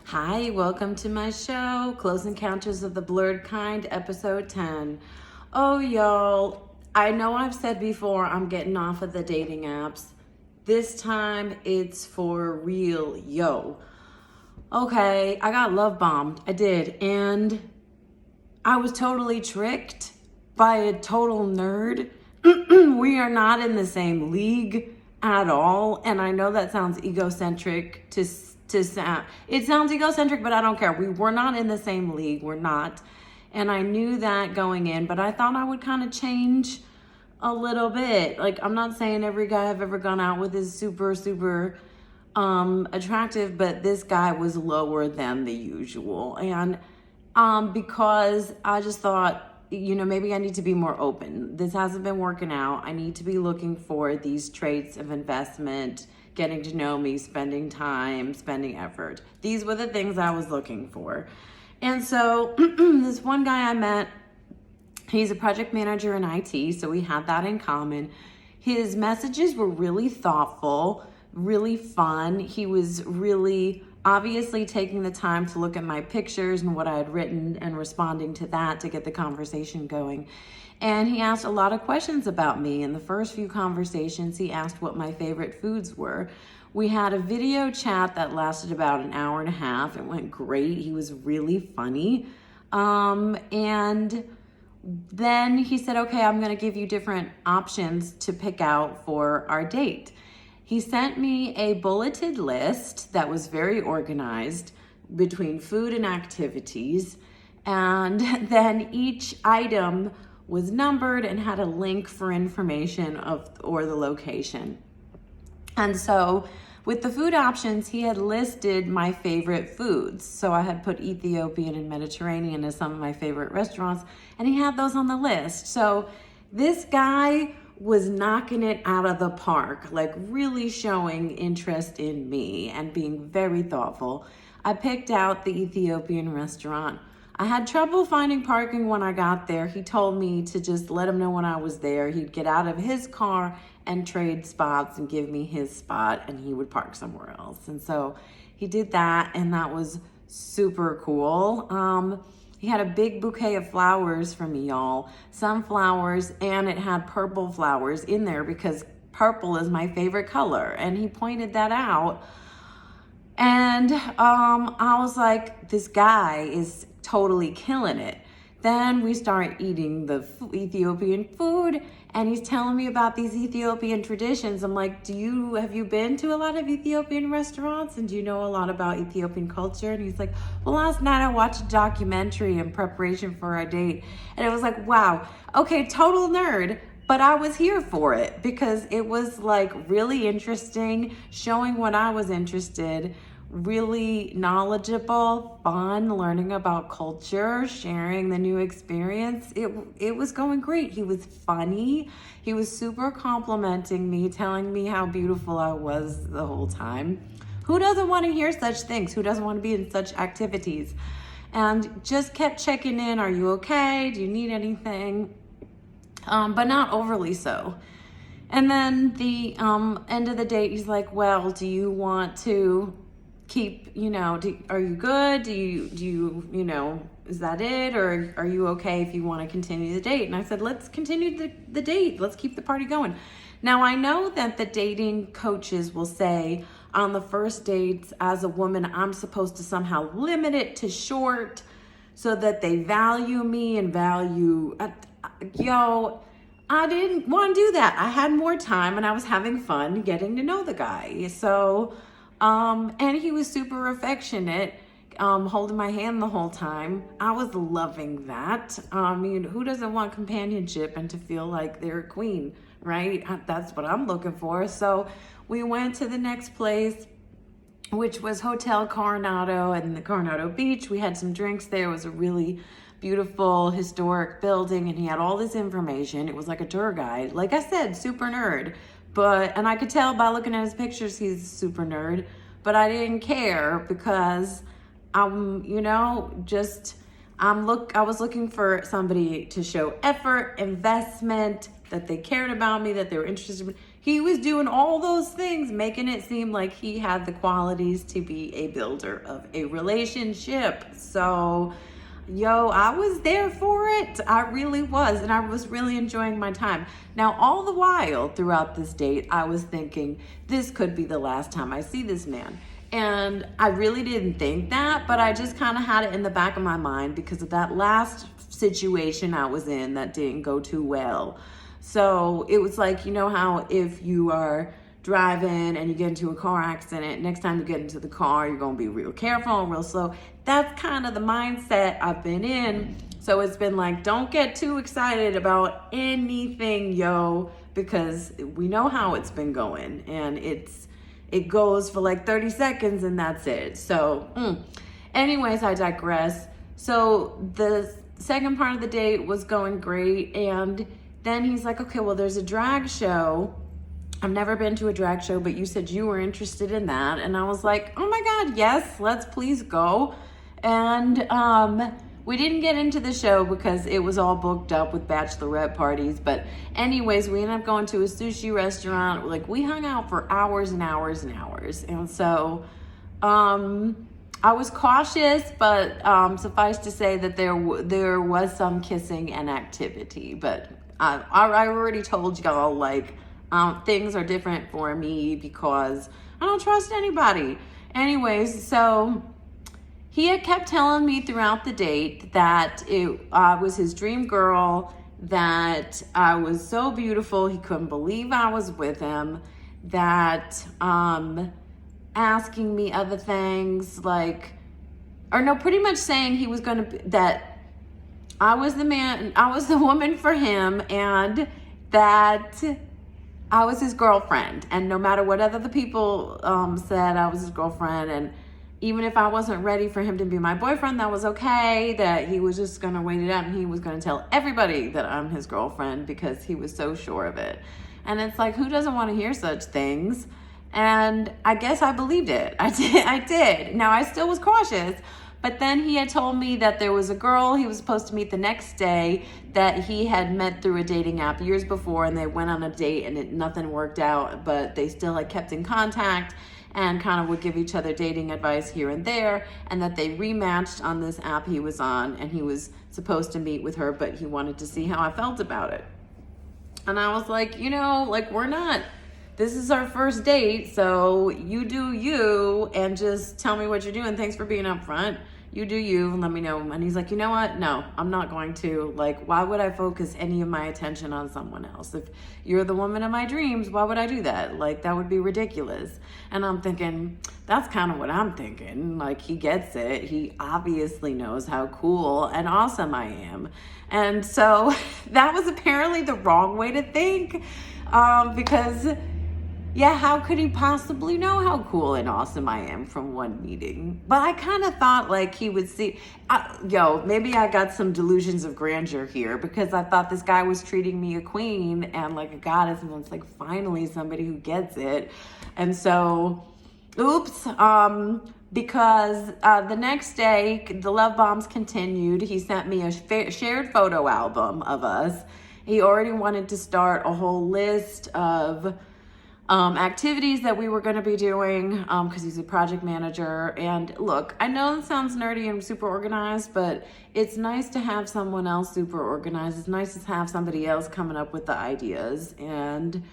Hi, welcome to my show, Close Encounters of the Blurred Kind, episode 10. Oh, y'all, I know I've said before I'm getting off of the dating apps. This time it's for real, yo. Okay, I got love bombed. I did. And I was totally tricked by a total nerd. We are not in the same league at all. And I know that sounds egocentric to sound. It sounds egocentric, but I don't care. We're not in the same league. We're not. And I knew that going in, but I thought I would kind of change a little bit. Like, I'm not saying every guy I've ever gone out with is super attractive, but this guy was lower than the usual. And because I just thought, maybe I need to be more open. This hasn't been working out. I need to be looking for these traits of investment, getting to know me, spending time, spending effort. These were the things I was looking for. And so this one guy I met, he's a project manager in IT, so we had that in common. His messages were really thoughtful, really fun. He was really obviously taking the time to look at my pictures and what I had written and responding to that to get the conversation going. And he asked a lot of questions about me. In the first few conversations, he asked what my favorite foods were. We had a video chat that lasted about an hour and a half. It went great. He was really funny. And then he said, okay, I'm going to give you different options to pick out for our date. He sent me a bulleted list that was very organized between food and activities. And then each item was numbered and had a link for information or the location. And so with the food options, he had listed my favorite foods. So I had put Ethiopian and Mediterranean as some of my favorite restaurants, and he had those on the list. So this guy was knocking it out of the park, like really showing interest in me and being very thoughtful. I picked out the Ethiopian restaurant. I had trouble finding parking when I got there. He told me to just let him know when I was there. He'd get out of his car and trade spots and give me his spot, and he would park somewhere else. And so he did that, and that was super cool. He had a big bouquet of flowers for me, y'all. Sunflowers, and it had purple flowers in there because purple is my favorite color. And he pointed that out. And I was like, this guy is totally killing it. Then we start eating the Ethiopian food, and he's telling me about these Ethiopian traditions. I'm like, have you been to a lot of Ethiopian restaurants, and do you know a lot about Ethiopian culture? And he's like, well, last night I watched a documentary in preparation for our date, and it was like, wow, okay, total nerd, but I was here for it because it was like really interesting, showing what I was interested, really knowledgeable, fun, learning about culture, sharing the new experience. It was going great. He was funny. He was super complimenting me, telling me how beautiful I was the whole time. Who doesn't want to hear such things? Who doesn't want to be in such activities? And just kept checking in. Are you okay? Do you need anything? But not overly so. And then the end of the date, he's like, well, do you want to keep, are you good? Do you, is that it? Or are you okay if you want to continue the date? And I said, let's continue the date. Let's keep the party going. Now, I know that the dating coaches will say on the first dates, as a woman, I'm supposed to somehow limit it to short so that they value me and value, I didn't want to do that. I had more time and I was having fun getting to know the guy. So, and he was super affectionate, holding my hand the whole time. I was loving that. Who doesn't want companionship and to feel like they're a queen, right? That's what I'm looking for. So we went to the next place, which was Hotel Coronado and the Coronado Beach. We had some drinks there. It was a really beautiful historic building, and he had all this information. It was like a tour guide. Like I said, super nerd. And I could tell by looking at his pictures, he's a super nerd, but I didn't care because I was looking for somebody to show effort, investment, that they cared about me, that they were interested in me. He was doing all those things, making it seem like he had the qualities to be a builder of a relationship. So, yo, I was there for it. I really was. And I was really enjoying my time. Now, all the while throughout this date, I was thinking, this could be the last time I see this man. And I really didn't think that, but I just kind of had it in the back of my mind because of that last situation I was in that didn't go too well. So it was like, you know how if you are driving and you get into a car accident, next time you get into the car, you're going to be real careful and real slow. That's kind of the mindset I've been in. So it's been like, don't get too excited about anything, yo, because we know how it's been going, and it goes for like 30 seconds and that's it. So anyways, I digress. So the second part of the date was going great, and then he's like, okay, well, there's a drag show. I've never been to a drag show, but you said you were interested in that. And I was like, oh my God, yes, let's please go. And we didn't get into the show because it was all booked up with bachelorette parties. But anyways, we ended up going to a sushi restaurant. Like, we hung out for hours and hours and hours. And so I was cautious, but suffice to say that there was some kissing and activity. But I already told y'all, like, things are different for me because I don't trust anybody. Anyways, so he had kept telling me throughout the date that I was his dream girl, that I was so beautiful, he couldn't believe I was with him, that asking me other things like, or no, pretty much saying he was going to, that I was the man, I was the woman for him, and that I was his girlfriend. And no matter what other people said, I was his girlfriend. And even if I wasn't ready for him to be my boyfriend, that was okay, that he was just going to wait it out and he was going to tell everybody that I'm his girlfriend because he was so sure of it. And it's like, who doesn't want to hear such things? And I guess I believed it. I did. Now, I still was cautious. But then he had told me that there was a girl he was supposed to meet the next day that he had met through a dating app years before, and they went on a date and nothing worked out, but they still had kept in contact and kind of would give each other dating advice here and there, and that they rematched on this app he was on, and he was supposed to meet with her, but he wanted to see how I felt about it. And I was like, you know, like, this is our first date, so you do you and just tell me what you're doing. Thanks for being upfront. You do you and let me know. And he's like, you know what? No, I'm not going to. Like, why would I focus any of my attention on someone else? If you're the woman of my dreams, why would I do that? Like, that would be ridiculous. And I'm thinking, that's kind of what I'm thinking. Like, he gets it. He obviously knows how cool and awesome I am. And so that was apparently the wrong way to think, because yeah, how could he possibly know how cool and awesome I am from one meeting? But I kind of thought like he would see, maybe I got some delusions of grandeur here, because I thought this guy was treating me a queen and like a goddess, and it's like, finally somebody who gets it. And so, oops, because the next day, the love bombs continued. He sent me a shared photo album of us. He already wanted to start a whole list of activities that we were going to be doing, because he's a project manager. And look, I know it sounds nerdy and super organized, but it's nice to have someone else super organized. It's nice to have somebody else coming up with the ideas. And,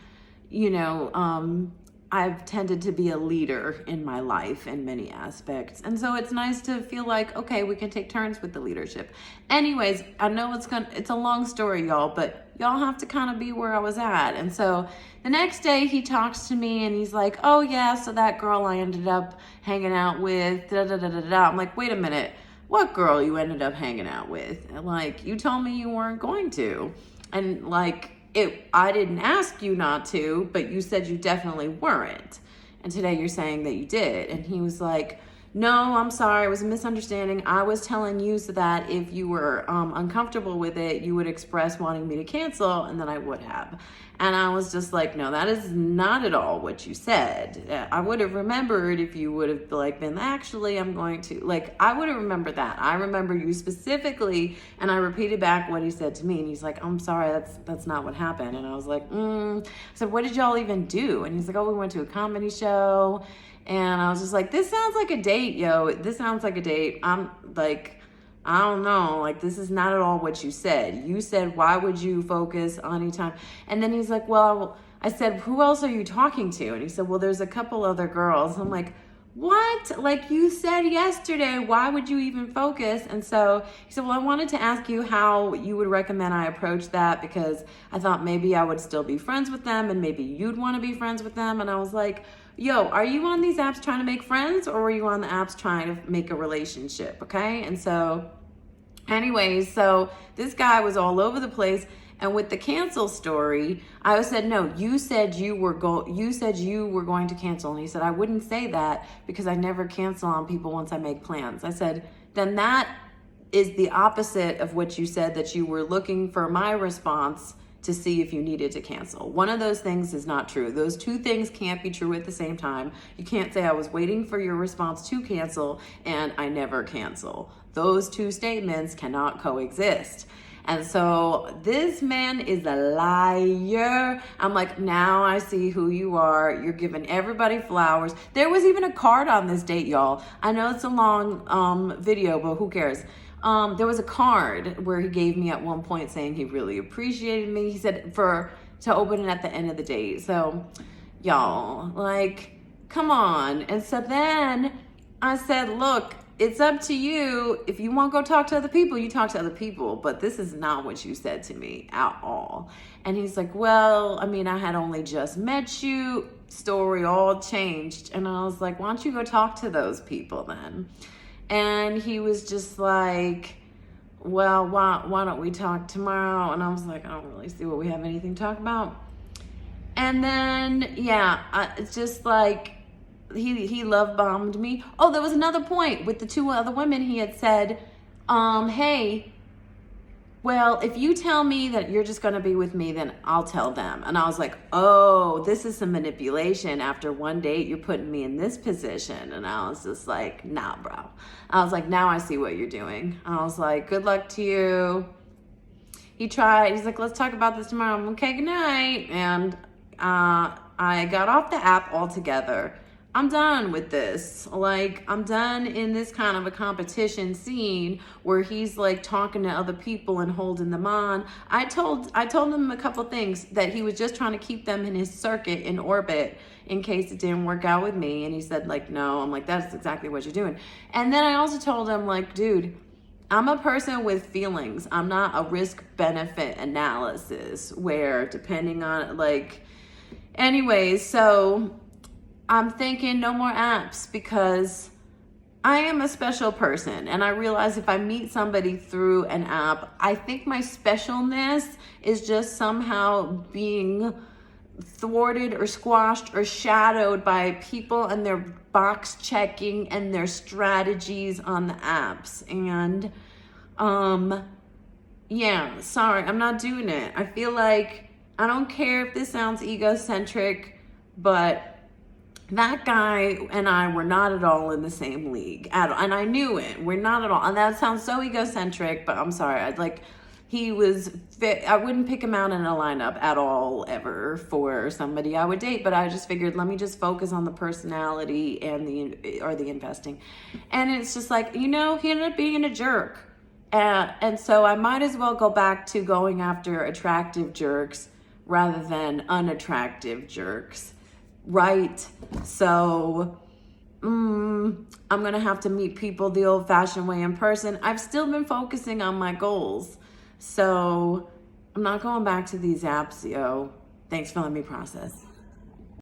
you know, I've tended to be a leader in my life in many aspects. And so it's nice to feel like, okay, we can take turns with the leadership. Anyways, I know it's a long story, y'all, but y'all have to kind of be where I was at. And so the next day he talks to me and he's like, oh yeah, so that girl I ended up hanging out with, da da da da da. I'm like, wait a minute, what girl you ended up hanging out with? And like, you told me you weren't going to. And like, I didn't ask you not to, but you said you definitely weren't. And today you're saying that you did. And he was like, no, I'm sorry, it was a misunderstanding. I was telling you so that if you were uncomfortable with it, you would express wanting me to cancel, and then I would have. And I was just like, no, that is not at all what you said. I would have remembered if you would have like been, actually, I'm going to, like, I would have remembered that. I remember you specifically, and I repeated back what he said to me, and he's like, I'm sorry, that's not what happened. And I was like, I said, what did y'all even do? And he's like, oh, we went to a comedy show. And I was just like, this sounds like a date, yo. This sounds like a date. I'm like, I don't know. Like, this is not at all what you said. You said, why would you focus on any time? And then he's like, well, I said, who else are you talking to? And he said, well, there's a couple other girls. I'm like, what? Like you said yesterday, why would you even focus? And so he said, well, I wanted to ask you how you would recommend I approach that, because I thought maybe I would still be friends with them and maybe you'd want to be friends with them. And I was like, yo, are you on these apps trying to make friends, or are you on the apps trying to make a relationship? Okay. And so anyways, so this guy was all over the place. And with the cancel story, I said, no, you said you were going to cancel. And he said, I wouldn't say that because I never cancel on people once I make plans. I said, then that is the opposite of what you said, that you were looking for my response to see if you needed to cancel. One of those things is not true. Those two things can't be true at the same time. You can't say I was waiting for your response to cancel and I never cancel. Those two statements cannot coexist. And so this man is a liar. I'm like, now I see who you are. You're giving everybody flowers. There was even a card on this date, y'all. I know it's a long video, but who cares? There was a card where he gave me at one point saying he really appreciated me. He said to open it at the end of the date. So y'all, like, come on. And so then I said, look, it's up to you. If you want to go talk to other people, you talk to other people. But this is not what you said to me at all. And he's like, well, I mean, I had only just met you. Story all changed. And I was like, why don't you go talk to those people then? And he was just like, well, why don't we talk tomorrow? And I was like, I don't really see what we have anything to talk about. And then, yeah, it's just like, he love bombed me. Oh, there was another point with the two other women. He had said, hey, well, if you tell me that you're just going to be with me, then I'll tell them. And I was like, oh, this is some manipulation. After one date, you're putting me in this position. And I was just like, nah, bro. I was like, now I see what you're doing. I was like, good luck to you. He tried. He's like, let's talk about this tomorrow. I'm okay, good night. And I got off the app altogether. I'm done with this. Like, I'm done in this kind of a competition scene where he's like talking to other people and holding them on. I told him a couple things, that he was just trying to keep them in his circuit, in orbit, in case it didn't work out with me. And he said, like, no. I'm like, that's exactly what you're doing. And then I also told him, like, dude, I'm a person with feelings. I'm not a risk-benefit analysis where, depending on, like, anyways, so I'm thinking no more apps, because I am a special person. And I realize if I meet somebody through an app, I think my specialness is just somehow being thwarted or squashed or shadowed by people and their box checking and their strategies on the apps. And yeah, sorry, I'm not doing it. I feel like, I don't care if this sounds egocentric, but that guy and I were not at all in the same league at all. And I knew it. We're not at all. And that sounds so egocentric, but I'm sorry. He was fit. I wouldn't pick him out in a lineup at all, ever, for somebody I would date. But I just figured, let me just focus on the personality and the investing. And it's just like, he ended up being a jerk. And so I might as well go back to going after attractive jerks rather than unattractive jerks. Right? So I'm going to have to meet people the old-fashioned way in person. I've still been focusing on my goals. So I'm not going back to these apps, yo. Thanks for letting me process.